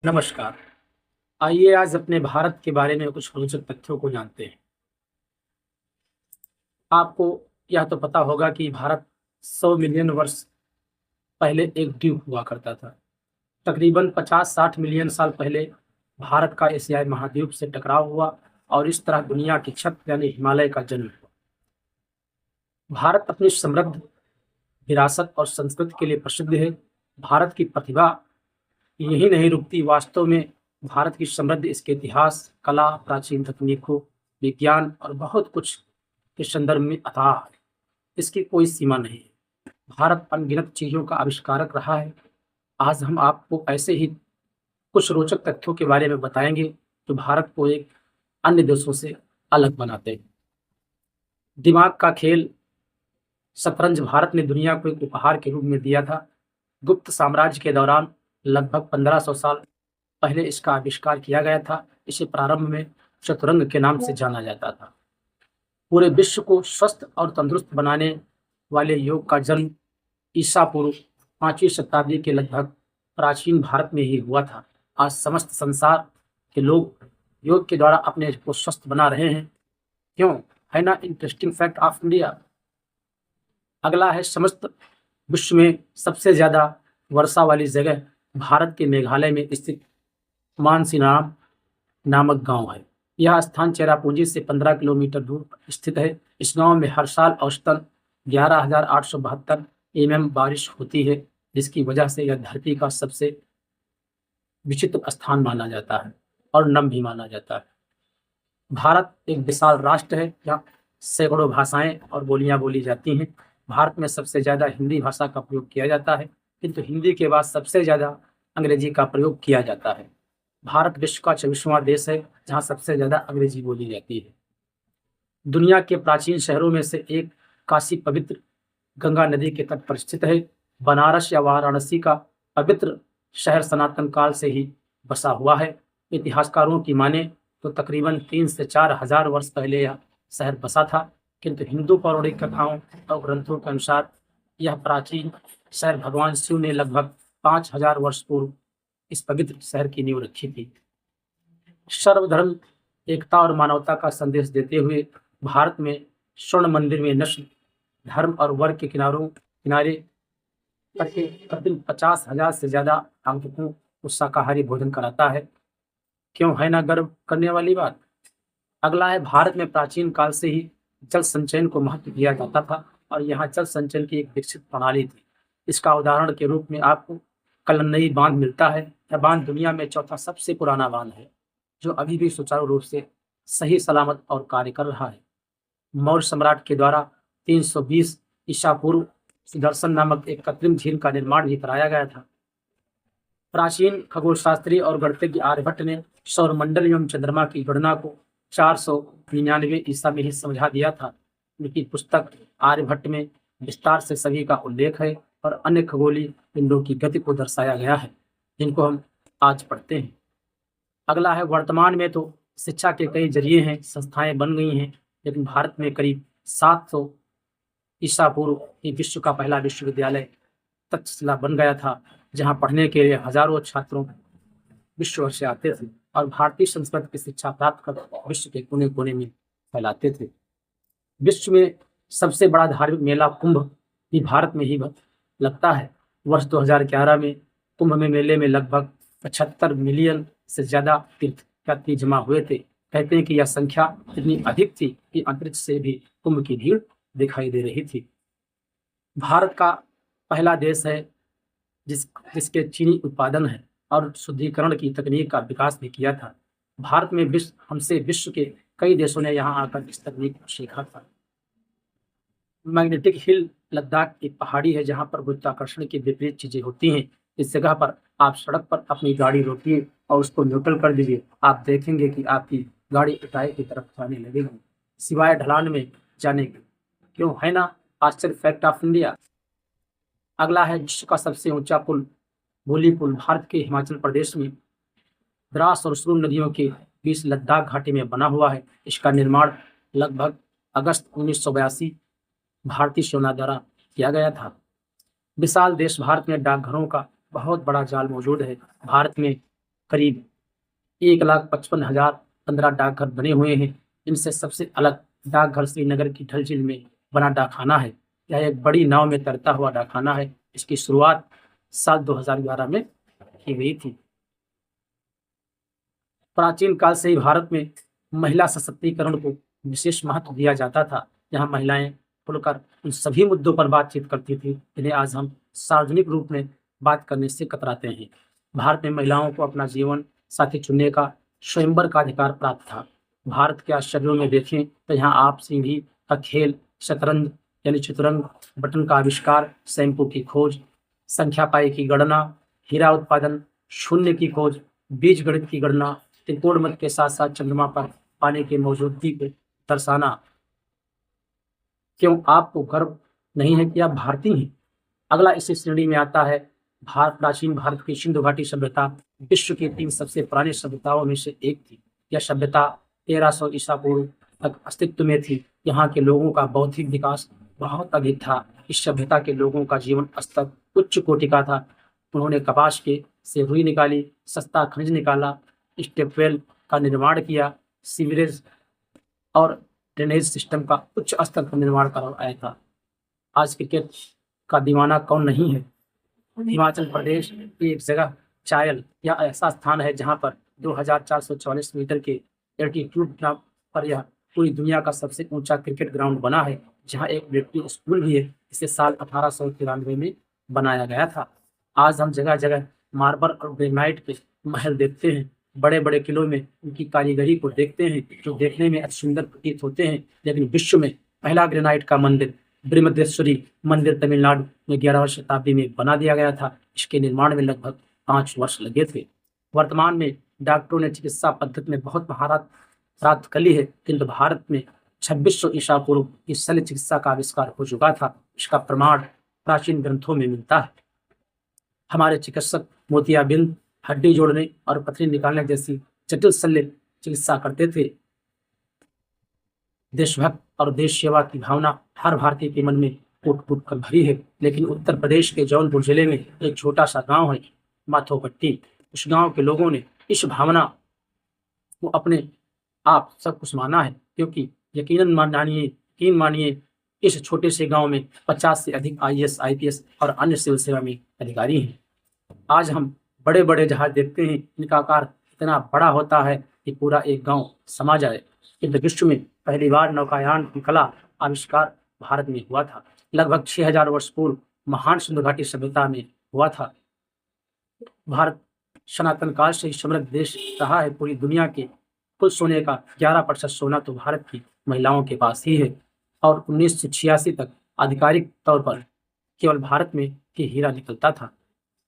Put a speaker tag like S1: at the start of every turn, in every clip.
S1: नमस्कार। आइए आज अपने भारत के बारे में कुछ रोचक तथ्यों को जानते हैं। आपको यह तो पता होगा कि भारत 100 मिलियन वर्ष पहले एक द्वीप हुआ करता था। तकरीबन 50-60 मिलियन साल पहले भारत का एशियाई महाद्वीप से टकराव हुआ और इस तरह दुनिया की छत यानी हिमालय का जन्म हुआ। भारत अपनी समृद्ध विरासत और संस्कृति के लिए प्रसिद्ध है। भारत की प्रतिभा यही नहीं रुकती, वास्तव में भारत की समृद्धि इसके इतिहास, कला, प्राचीन तकनीकों, विज्ञान और बहुत कुछ के संदर्भ में अथाह है। इसकी कोई सीमा नहीं है। भारत अनगिनत चीज़ों का आविष्कारक रहा है। आज हम आपको ऐसे ही कुछ रोचक तथ्यों के बारे में बताएंगे जो भारत को एक अन्य देशों से अलग बनाते हैं। दिमाग का खेल शतरंज भारत ने दुनिया को एक उपहार के रूप में दिया था। गुप्त साम्राज्य के दौरान लगभग 1500 साल पहले इसका आविष्कार किया गया था। इसे प्रारंभ में चतुरंग के नाम से जाना जाता था। पूरे विश्व को स्वस्थ और तंदुरुस्त बनाने वाले योग का जन्म ईसा पूर्व 5वीं शताब्दी के लगभग प्राचीन भारत में ही हुआ था। आज समस्त संसार के लोग योग के द्वारा अपने को स्वस्थ बना रहे हैं। क्यों? है ना इंटरेस्टिंग फैक्ट ऑफ इंडिया। अगला है समस्त विश्व में सबसे ज्यादा वर्षा वाली जगह भारत के मेघालय में स्थित मानसीनाम नामक गांव है। यह स्थान चेरापूंजी से 15 किलोमीटर दूर स्थित है। इस गांव में हर साल औसतन 11,872 बारिश होती है, जिसकी वजह से यह धरती का सबसे विचित्र स्थान माना जाता है और नम भी माना जाता है। भारत एक विशाल राष्ट्र है जहाँ सैकड़ों भाषाएं और बोलियां बोली जाती हैं। भारत में सबसे ज़्यादा हिंदी भाषा का प्रयोग किया जाता है, किंतु हिंदी के बाद सबसे ज़्यादा अंग्रेजी का प्रयोग किया जाता है। भारत विश्व का 24वां देश है जहाँ सबसे ज़्यादा अंग्रेजी बोली जाती है। दुनिया के प्राचीन शहरों में से एक काशी पवित्र गंगा नदी के तट पर स्थित है। बनारस या वाराणसी का पवित्र शहर सनातन काल से ही बसा हुआ है। इतिहासकारों की माने तो तकरीबन 3 से 4 हजार वर्ष पहले यह शहर बसा था, किंतु हिंदू पौराणिक कथाओं और ग्रंथों के अनुसार यह प्राचीन शहर भगवान शिव ने लगभग 5000 वर्ष पूर्व इस पवित्र शहर की नींव रखी थी। सर्वधर्म एकता और मानवता का संदेश देते हुए भारत में स्वर्ण मंदिर में नस्ल, धर्म और वर्ग के किनारे करके प्रतिदिन 50,000 से ज्यादा आगंतुकों को शाकाहारी भोजन कराता है। क्यों? है ना गर्व करने वाली बात। अगला है भारत में प्राचीन काल से ही जल संचयन को महत्व दिया जाता था और यहाँ जल संचयन की एक विकसित प्रणाली थी। इसका उदाहरण के रूप में आपको कलनई बांध मिलता है। यह बांध दुनिया में चौथा सबसे पुराना बांध है जो अभी भी सुचारू रूप से सही सलामत और कार्य कर रहा है। मौर्य सम्राट के द्वारा 320 ईसा पूर्व सुदर्शन नामक एक कृत्रिम झील का निर्माण भी कराया गया था। प्राचीन खगोलशास्त्री और गणितज्ञ आर्यभट्ट ने सौरमंडल एवं चंद्रमा की गणना को 499 ईसा में ही समझा दिया था। उनकी पुस्तक आर्यभट्ट में विस्तार से सभी का उल्लेख है और अन्य खगोलीय पिंडों की गति को दर्शाया गया है, जिनको हम आज पढ़ते हैं। अगला है वर्तमान में तो शिक्षा के कई जरिए हैं, संस्थाएं बन गई हैं, लेकिन भारत में करीब 700 ईसा पूर्व ही विश्व का पहला विश्वविद्यालय तक्षशिला बन गया था, जहां पढ़ने के लिए हजारों छात्रों विश्व भर से आते थे और भारतीय संस्कृति की शिक्षा प्राप्त कर विश्व के कोने कोने में फैलाते थे। विश्व में सबसे बड़ा धार्मिक मेला कुंभ भी भारत में ही लगता है। वर्ष 2011 में कुंभ में मेले में लगभग 75 मिलियन से ज्यादा तीर्थयात्री जमा हुए थे। कहते हैं कि यह संख्या इतनी अधिक थी कि अंतरिक्ष से भी कुंभ की भीड़ दिखाई दे रही थी। भारत का पहला देश है जिसके चीनी उत्पादन है और शुद्धिकरण की तकनीक का विकास भी किया था। भारत में हमसे विश्व के कई देशों ने यहाँ आकर इस तकनीक को सीखा था। मैग्नेटिक हिल लद्दाख एक पहाड़ी है जहाँ पर गुरुत्वाकर्षण की विपरीत चीजें होती हैं। इस जगह पर आप सड़क पर अपनी गाड़ी रोकिए और उसको न्यूट्रल कर दीजिए, आप देखेंगे कि आपकी गाड़ी ऊंचाई की तरफ जाने लगेगी सिवाय ढलान में जाने के। क्यों? है ना आश्चर्य फैक्ट ऑफ इंडिया। अगला है विश्व का सबसे ऊंचा पुल बोली पुल भारत के हिमाचल प्रदेश में द्रास और सुरुल नदियों के बीच लद्दाख घाटी में बना हुआ है। इसका निर्माण लगभग अगस्त 1982 भारतीय सेना द्वारा किया गया था। विशाल देश भारत में डाकघरों का बहुत बड़ा जाल मौजूद है। भारत में करीब 1,55,000 15 डाकघर बने हुए हैं। इनसे सबसे अलग डाकघर श्रीनगर की डल झील में बना डाकखाना है। यह एक बड़ी नाव में तैरता हुआ डाकखाना है। इसकी शुरुआत साल 2011 में की गई थी। प्राचीन काल से ही भारत में महिला सशक्तिकरण को विशेष महत्व दिया जाता था। यहाँ महिलाएं खुलकर उन सभी मुद्दों पर बातचीत करती थी जिन्हें आज हम सार्वजनिक रूप में बात करने से कतराते हैं। भारत में महिलाओं को अपना जीवन साथी चुनने का स्वयंवर का अधिकार प्राप्त था। भारत के आश्चर्यों में देखें तो यहाँ आप सीढ़ी का खेल, शतरंज यानी चतुरंग, बटन का आविष्कार, शैम्पू की खोज, संख्या पाई की गणना, हीरा उत्पादन, शून्य की खोज, बीज गणित की गणना, त्रिकोण मत के साथ साथ चंद्रमा पर पानी की मौजूदगी को दर्शाना। क्यों आपको गर्व नहीं है कि आप भारतीय हैं? अगला इसी श्रेणी में आता है प्राचीन भारत की सिंधु घाटी सभ्यता। विश्व की 3 सबसे पुरानी सभ्यताओं में से एक थी। यह सभ्यता 1300 ईसा पूर्व तक अस्तित्व में थी। यहाँ के लोगों का बौद्धिक विकास बहुत अधिक था। इस सभ्यता के लोगों का जीवन स्तर उच्च कोटि का था। उन्होंने कपास से रुई निकाली, सस्ता खनिज निकाला, स्टेपवेल का निर्माण किया, सीवरेज और ड्रेनेज सिस्टम का उच्च स्तर पर निर्माण करवाया था। आज क्रिकेट का दीवाना कौन नहीं है? हिमाचल प्रदेश की एक जगह चायल यह ऐसा स्थान है जहां पर 2444 मीटर के एल्टीट्यूड पर यह पूरी दुनिया का सबसे ऊंचा क्रिकेट ग्राउंड बना है, जहां एक मिलिट्री स्कूल भी है। इसे साल 1893 में बनाया गया था। आज हम जगह जगह मार्बल और ग्रेनाइट के महल देखते हैं। बड़े बड़े किलों में उनकी कारीगरी को देखते हैं जो देखने में अति सुंदर प्रतीत होते हैं। लेकिन विश्व में पहला ग्रेनाइट का मंदिर ब्रह्मदेश्वरी मंदिर तमिलनाडु में 11वीं शताब्दी में बना दिया गया था। इसके निर्माण में लगभग 5 वर्ष लगे थे। वर्तमान में डॉक्टरों ने चिकित्सा पद्धति में बहुत महारत प्राप्त कर ली है, किंतु भारत में 2600 ईसा पूर्व की शल्य चिकित्सा का आविष्कार हो चुका था। इसका प्रमाण प्राचीन ग्रंथों में मिलता है। हमारे चिकित्सक मोतियाबिंद, हड्डी जोड़ने और पथरी निकालने जैसी जटिल शल्य चिकित्सा करते थे। देशभक्त और देश सेवा की भावना हर भारतीय के मन में फूट फूट कर भरी है। लेकिन उत्तर प्रदेश के जौनपुर जिले में एक छोटा सा गांव है, माथोपट्टी। उस गांव के लोगों ने इस भावना को अपने आप सब कुछ माना है, क्योंकि यकीन मानिए इस छोटे से गांव में 50 से अधिक IAS, IPS और अन्य सिविल सेवा में अधिकारी हैं। आज हम बड़े बड़े जहाज देखते हैं, इनका आकार इतना बड़ा होता है कि पूरा एक गांव समा जाए। किंतु विश्व में पहली बार नौकायान की कला आविष्कार भारत में हुआ था। लगभग 6000 वर्ष पूर्व महान सिंधु घाटी सभ्यता में हुआ था। भारत सनातन काल से ही समृद्ध देश रहा है। पूरी दुनिया के कुल सोने का 11% सोना तो भारत की महिलाओं के पास ही है, और 1986 तक आधिकारिक तौर पर केवल भारत में ही हीरा निकलता था।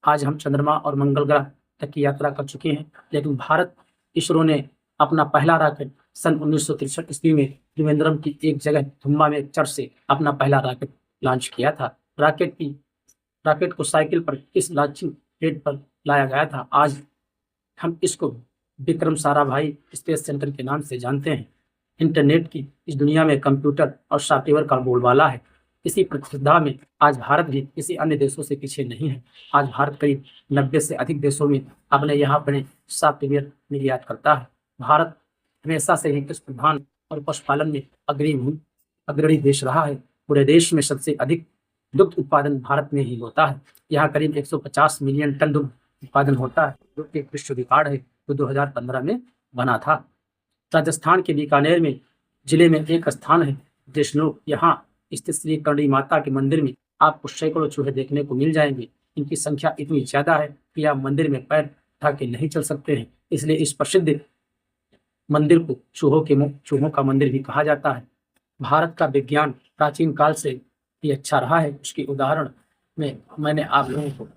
S1: आज हम चंद्रमा और मंगल ग्रह तक की यात्रा कर चुके हैं, लेकिन भारत इसरो ने अपना पहला रॉकेट सन 1963 ईस्वी में त्रिवेंद्रम की एक जगह धुम्बा में एक चर्च से अपना पहला रॉकेट लॉन्च किया था। रॉकेट को साइकिल पर इस लॉन्चिंग पैड पर लाया गया था। आज हम इसको विक्रम साराभाई स्पेस सेंटर के नाम से जानते हैं। इंटरनेट की इस दुनिया में कंप्यूटर और सॉफ्टवेयर का बोलबाला है। इसी प्रतिस्पर्धा में आज भारत भी किसी अन्य देशों से पीछे नहीं है। आज भारत करीब 90 से अधिक देशों में अपने यहाँ बने सॉफ्टवेयर निर्यात करता है। भारत हमेशा से ही कृषि प्रधान और पशुपालन में अग्रणी देश रहा है। पूरे देश में सबसे अधिक दुग्ध उत्पादन भारत में ही होता है। यहाँ करीब 150 मिलियन टन दुग्ध उत्पादन होता है, जो कि एक विश्व रिकॉर्ड है जो 2015 में बना था। राजस्थान के बीकानेर में जिले में एक स्थान है देशनोक। यहाँ स्थित श्री करणी माता के मंदिर में आपको सैकड़ों चूहे देखने को मिल जाएंगे। इनकी संख्या इतनी ज्यादा है कि आप मंदिर में पैर उठा के नहीं चल सकते हैं। इसलिए इस प्रसिद्ध मंदिर को चूहों का मंदिर भी कहा जाता है। भारत का विज्ञान प्राचीन काल से ही अच्छा रहा है। उसकी उदाहरण में मैंने आप लोगों को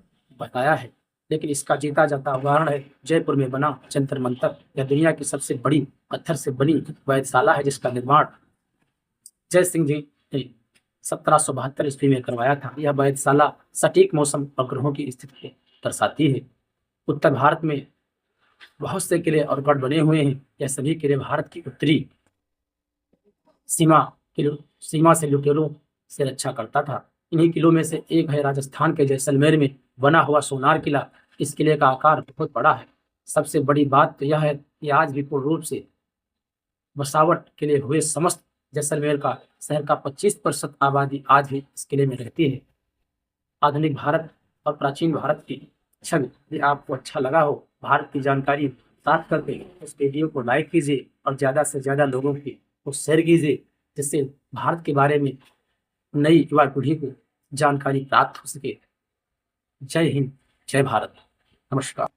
S1: बताया है, लेकिन इसका जीता जाता उदाहरण है जयपुर में बना जंतर मंतर। यह दुनिया की सबसे बड़ी पत्थर से बनी वेधशाला है, जिसका निर्माण जय सिंह जी ने 1772 ईस्वी में करवाया था। यह वेधशाला सटीक मौसम और ग्रहों की स्थिति को दर्शाती है। उत्तर भारत में बहुत से किले और गढ़ बने हुए हैं। यह सभी किले भारत की उत्तरी सीमा से लुटेरों से रक्षा करता था। इन्हीं किलों में से एक है राजस्थान के जैसलमेर में बना हुआ सोनार किला। इस किले का आकार बहुत बड़ा है। सबसे बड़ी बात तो यह है कि आज भी पूर्ण रूप से बसावट के लिए हुए समस्त जैसलमेर का शहर का 25% आबादी आज भी इस किले में रहती है। आधुनिक भारत और प्राचीन भारत की छवि यदि आपको अच्छा लगा हो, भारत की जानकारी प्राप्त करके इस वीडियो को लाइक कीजिए और ज़्यादा से ज़्यादा लोगों को शेयर कीजिए, जिससे भारत के बारे में नई युवा पीढ़ी को जानकारी प्राप्त हो सके। जय हिंद, जय भारत, नमस्कार।